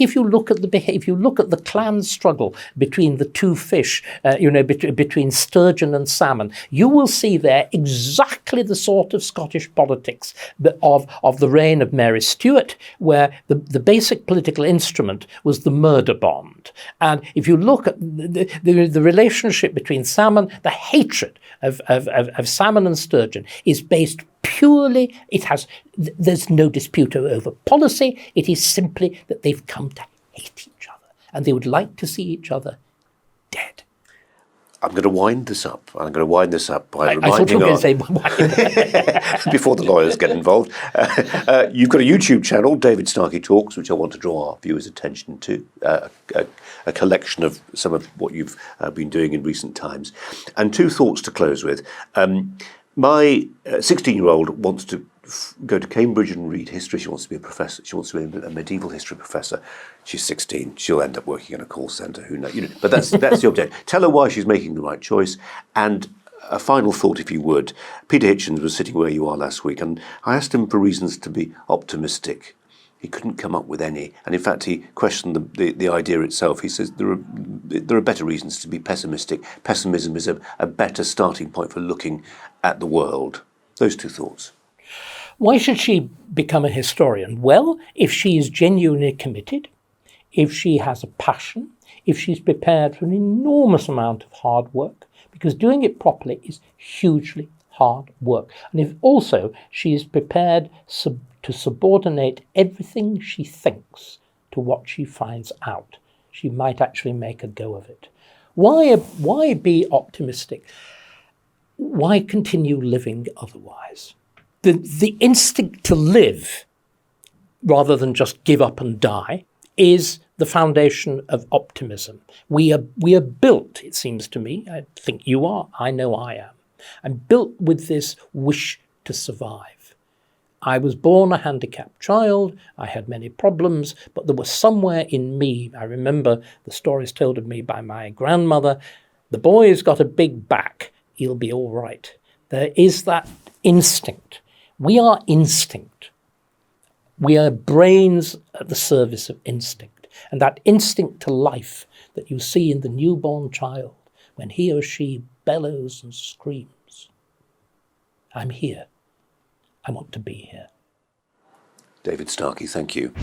Speaker 2: if you look at the clan struggle between the two fish, between sturgeon and salmon, you will see there exactly the sort of Scottish politics of the reign of Mary Stuart, where the basic political instrument was the murder bond. And if you look at the relationship between salmon, the hatred of salmon and sturgeon is based purely, there's no dispute over policy, it is simply that they've come to hate each other and they would like to see each other dead.
Speaker 1: I'm going to wind this up. I'm going to wind this up by
Speaker 2: I thought you
Speaker 1: reminding
Speaker 2: were going to say,
Speaker 1: before the lawyers get involved. You've got a YouTube channel, David Starkey Talks, which I want to draw our viewers' attention to, a collection of some of what you've been doing in recent times. And two thoughts to close with. My 16-year-old wants to go to Cambridge and read history. She wants to be a professor. She wants to be a medieval history professor. She's 16. She'll end up working in a call centre. Who knows? But that's the object. Tell her why she's making the right choice. And a final thought, if you would. Peter Hitchens was sitting where you are last week, and I asked him for reasons to be optimistic. He couldn't come up with any, and in fact, he questioned the idea itself. He says there are better reasons to be pessimistic. Pessimism is a better starting point for looking at the world. Those two thoughts.
Speaker 2: why should she become a historian? Well, if she is genuinely committed, if she has a passion, if she's prepared for an enormous amount of hard work, because doing it properly is hugely hard work. And if also she is prepared to subordinate everything she thinks to what she finds out, she might actually make a go of it. Why be optimistic? Why continue living otherwise? The instinct to live, rather than just give up and die, is the foundation of optimism. We are built, it seems to me, I think you are, I know I am. I'm built with this wish to survive. I was born a handicapped child, I had many problems, but there was somewhere in me, I remember the stories told of me by my grandmother, the boy's got a big back, he'll be all right. There is that instinct. We are instinct. We are brains at the service of instinct. And that instinct to life that you see in the newborn child when he or she bellows and screams. I'm here. I want to be here.
Speaker 1: David Starkey, thank you.